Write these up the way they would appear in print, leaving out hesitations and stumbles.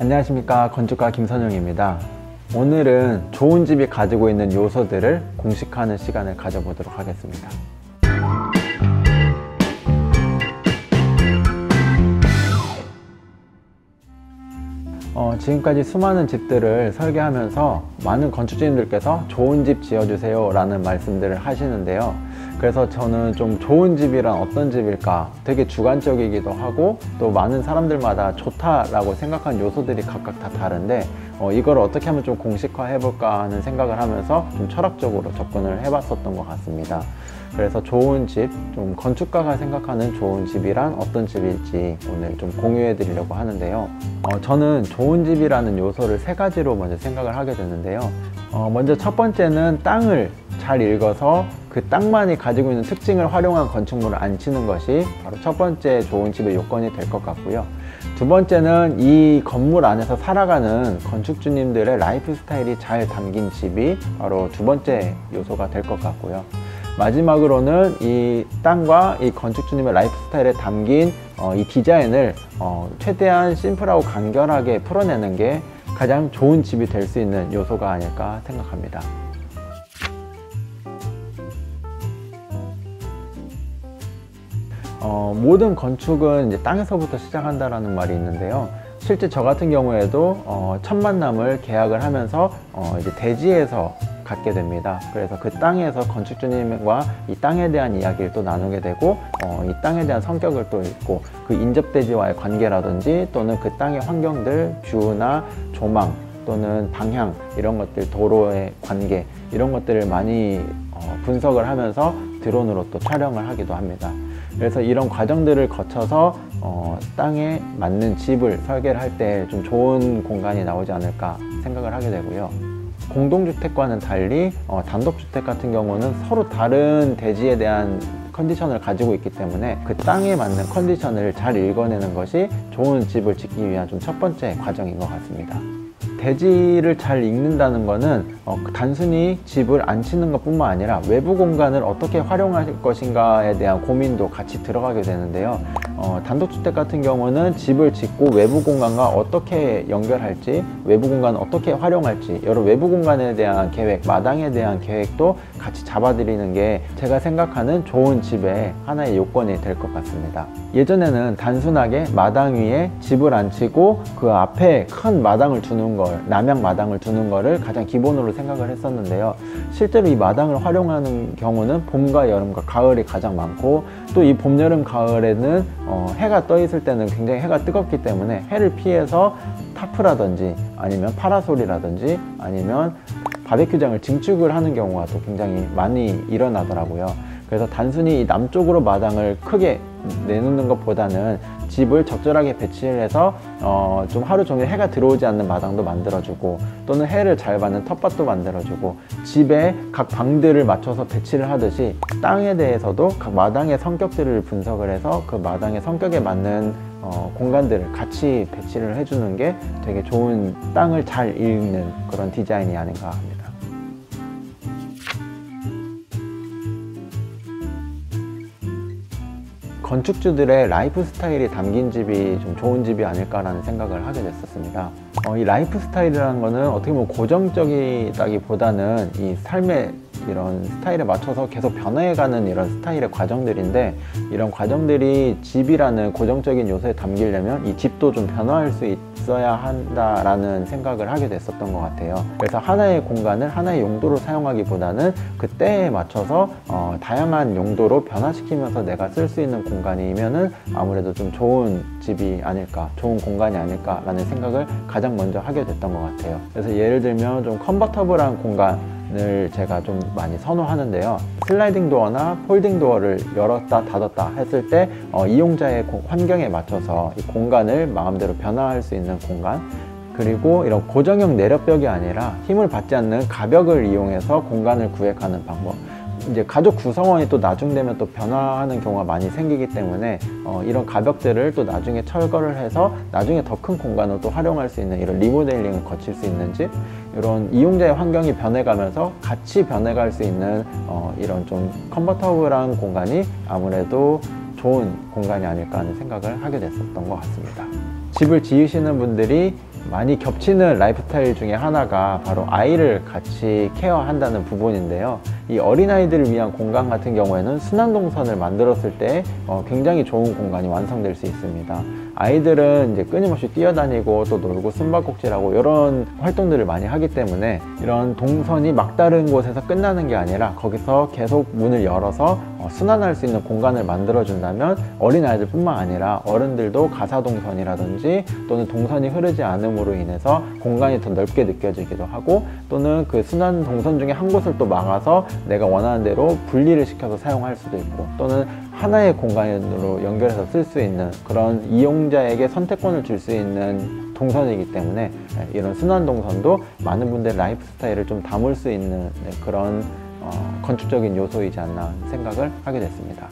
안녕하십니까, 건축가 김선영입니다. 오늘은 좋은 집이 가지고 있는 요소들을 공식화하는 시간을 가져보도록 하겠습니다. 지금까지 수많은 집들을 설계하면서 많은 건축주님들께서 좋은 집 지어주세요 라는 말씀들을 하시는데요. 그래서 저는 좀 좋은 집이란 어떤 집일까, 되게 주관적이기도 하고 또 많은 사람들마다 좋다라고 생각하는 요소들이 각각 다 다른데 이걸 어떻게 하면 좀 공식화 해볼까 하는 생각을 하면서 좀 철학적으로 접근을 해봤었던 것 같습니다. 그래서 좋은 집, 좀 건축가가 생각하는 좋은 집이란 어떤 집일지 오늘 좀 공유해 드리려고 하는데요. 저는 좋은 집이라는 요소를 세 가지로 먼저 생각을 하게 되는데요. 먼저 첫 번째는 땅을 잘 읽어서 그 땅만이 가지고 있는 특징을 활용한 건축물을 안 치는 것이 바로 첫 번째 좋은 집의 요건이 될 것 같고요. 두 번째는 이 건물 안에서 살아가는 건축주님들의 라이프 스타일이 잘 담긴 집이 바로 두 번째 요소가 될 것 같고요. 마지막으로는 이 땅과 이 건축주님의 라이프 스타일에 담긴 이 디자인을 최대한 심플하고 간결하게 풀어내는 게 가장 좋은 집이 될 수 있는 요소가 아닐까 생각합니다. 모든 건축은 이제 땅에서부터 시작한다라는 말이 있는데요. 실제 저 같은 경우에도 첫 만남을 계약을 하면서 이제 대지에서 갖게 됩니다. 그래서 그 땅에서 건축주님과 이 땅에 대한 이야기를 또 나누게 되고 이 땅에 대한 성격을 또 읽고 그 인접대지와의 관계라든지 또는 그 땅의 환경들, 뷰나 조망 또는 방향 이런 것들, 도로의 관계 이런 것들을 많이 분석을 하면서 드론으로 또 촬영을 하기도 합니다. 그래서 이런 과정들을 거쳐서 땅에 맞는 집을 설계를 할 때 좀 좋은 공간이 나오지 않을까 생각을 하게 되고요. 공동주택과는 달리 단독주택 같은 경우는 서로 다른 대지에 대한 컨디션을 가지고 있기 때문에 그 땅에 맞는 컨디션을 잘 읽어내는 것이 좋은 집을 짓기 위한 좀 첫 번째 과정인 것 같습니다. 대지를 잘 읽는다는 것은 단순히 집을 안 치는 것 뿐만 아니라 외부 공간을 어떻게 활용할 것인가에 대한 고민도 같이 들어가게 되는데요. 단독주택 같은 경우는 집을 짓고 외부 공간과 어떻게 연결할지, 외부 공간을 어떻게 활용할지 여러 외부 공간에 대한 계획, 마당에 대한 계획도 같이 잡아드리는 게 제가 생각하는 좋은 집의 하나의 요건이 될 것 같습니다. 예전에는 단순하게 마당 위에 집을 안 치고 그 앞에 큰 마당을 두는 걸, 남향 마당을 두는 거를 가장 기본으로 생각을 했었는데요. 실제로 이 마당을 활용하는 경우는 봄과 여름과 가을이 가장 많고 또 이 봄, 여름, 가을에는 해가 떠 있을 때는 굉장히 해가 뜨겁기 때문에 해를 피해서 타프라든지 아니면 파라솔이라든지 아니면 바베큐장을 증축을 하는 경우가 또 굉장히 많이 일어나더라고요. 그래서 단순히 이 남쪽으로 마당을 크게 내놓는 것보다는 집을 적절하게 배치를 해서 좀 하루 종일 해가 들어오지 않는 마당도 만들어주고 또는 해를 잘 받는 텃밭도 만들어주고 집에 각 방들을 맞춰서 배치를 하듯이 땅에 대해서도 각 마당의 성격들을 분석을 해서 그 마당의 성격에 맞는 공간들을 같이 배치를 해주는 게 되게 좋은 땅을 잘 읽는 그런 디자인이 아닌가 합니다. 건축주들의 라이프 스타일이 담긴 집이 좀 좋은 집이 아닐까라는 생각을 하게 됐었습니다. 이 라이프 스타일이라는 거는 어떻게 보면 고정적이다기보다는 이 삶의 이런 스타일에 맞춰서 계속 변해가는 이런 스타일의 과정들인데, 이런 과정들이 집이라는 고정적인 요소에 담기려면 이 집도 좀 변화할 수 있어야 한다라는 생각을 하게 됐었던 것 같아요. 그래서 하나의 공간을 하나의 용도로 사용하기보다는 그 때에 맞춰서 다양한 용도로 변화시키면서 내가 쓸 수 있는 공간이면은 아무래도 좀 좋은 집이 아닐까, 좋은 공간이 아닐까라는 생각을 가장 먼저 하게 됐던 것 같아요. 그래서 예를 들면 좀 컨버터블한 공간을 제가 좀 많이 선호하는데요. 슬라이딩 도어나 폴딩 도어를 열었다 닫았다 했을 때 이용자의 환경에 맞춰서 이 공간을 마음대로 변화할 수 있는 공간, 그리고 이런 고정형 내력벽이 아니라 힘을 받지 않는 가벽을 이용해서 공간을 구획하는 방법, 이제 가족 구성원이 또 나중 되면 또 변화하는 경우가 많이 생기기 때문에 이런 가벽들을 또 나중에 철거를 해서 나중에 더 큰 공간을 또 활용할 수 있는 이런 리모델링을 거칠 수 있는 집, 이런 이용자의 환경이 변해가면서 같이 변해갈 수 있는 이런 좀 컨버터블한 공간이 아무래도 좋은 공간이 아닐까 하는 생각을 하게 됐었던 것 같습니다. 집을 지으시는 분들이 많이 겹치는 라이프 스타일 중에 하나가 바로 아이를 같이 케어한다는 부분인데요. 이 어린아이들을 위한 공간 같은 경우에는 순환동선을 만들었을 때 굉장히 좋은 공간이 완성될 수 있습니다. 아이들은 이제 끊임없이 뛰어다니고 또 놀고 숨바꼭질하고 이런 활동들을 많이 하기 때문에 이런 동선이 막다른 곳에서 끝나는 게 아니라 거기서 계속 문을 열어서 순환할 수 있는 공간을 만들어 준다면 어린아이들 뿐만 아니라 어른들도 가사동선이라든지 또는 동선이 흐르지 않음으로 인해서 공간이 더 넓게 느껴지기도 하고, 또는 그 순환 동선 중에 한 곳을 또 막아서 내가 원하는 대로 분리를 시켜서 사용할 수도 있고, 또는 하나의 공간으로 연결해서 쓸 수 있는 그런 이용자에게 선택권을 줄 수 있는 동선이기 때문에 이런 순환 동선도 많은 분들의 라이프 스타일을 좀 담을 수 있는 그런 건축적인 요소이지 않나 생각을 하게 됐습니다.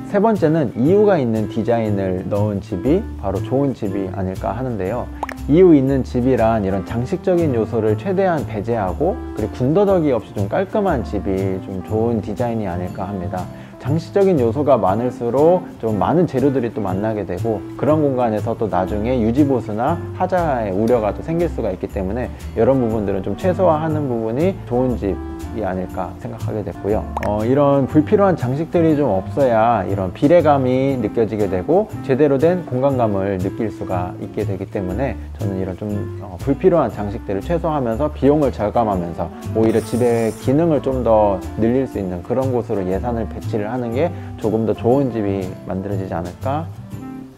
세 번째는 이유가 있는 디자인을 넣은 집이 바로 좋은 집이 아닐까 하는데요. 이유 있는 집이란 이런 장식적인 요소를 최대한 배제하고 그리고 군더더기 없이 좀 깔끔한 집이 좀 좋은 디자인이 아닐까 합니다. 장식적인 요소가 많을수록 좀 많은 재료들이 또 만나게 되고, 그런 공간에서 또 나중에 유지보수나 하자의 우려가 또 생길 수가 있기 때문에 이런 부분들은 좀 최소화하는 부분이 좋은 집이 아닐까 생각하게 됐고요. 이런 불필요한 장식들이 좀 없어야 이런 비례감이 느껴지게 되고 제대로 된 공간감을 느낄 수가 있게 되기 때문에 저는 이런 좀 불필요한 장식들을 최소화하면서 비용을 절감하면서 오히려 집의 기능을 좀 더 늘릴 수 있는 그런 곳으로 예산을 배치를 하는 게 조금 더 좋은 집이 만들어지지 않을까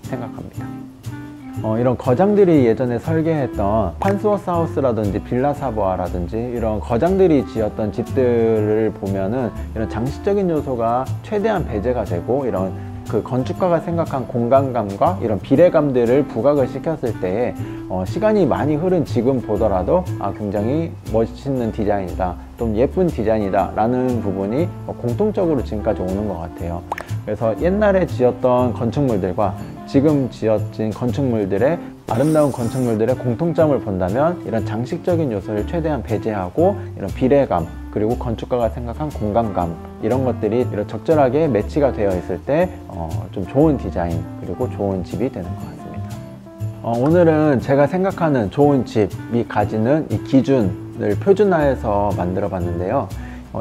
생각합니다. 이런 거장들이 예전에 설계했던 판스워스 하우스라든지 빌라사보아라든지 이런 거장들이 지었던 집들을 보면은 이런 장식적인 요소가 최대한 배제가 되고, 이런 그 건축가가 생각한 공간감과 이런 비례감들을 부각을 시켰을 때 시간이 많이 흐른 지금 보더라도 굉장히 멋있는 디자인이다, 좀 예쁜 디자인이다 라는 부분이 공통적으로 지금까지 오는 것 같아요. 그래서 옛날에 지었던 건축물들과 지금 지어진 건축물들의 아름다운 건축물들의 공통점을 본다면 이런 장식적인 요소를 최대한 배제하고 이런 비례감 그리고 건축가가 생각한 공간감, 이런 것들이 이런 적절하게 매치가 되어 있을 때 좀 좋은 디자인 그리고 좋은 집이 되는 것 같습니다. 오늘은 제가 생각하는 좋은 집이 가지는 이 기준을 표준화해서 만들어 봤는데요.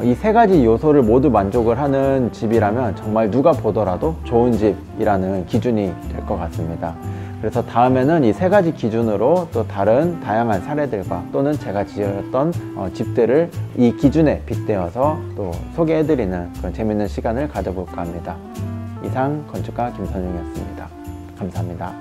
이 세 가지 요소를 모두 만족을 하는 집이라면 정말 누가 보더라도 좋은 집이라는 기준이 될 것 같습니다. 그래서 다음에는 이 세 가지 기준으로 또 다른 다양한 사례들과 또는 제가 지었던 집들을 이 기준에 빗대어서 또 소개해드리는 그런 재밌는 시간을 가져볼까 합니다. 이상 건축가 김선용이었습니다. 감사합니다.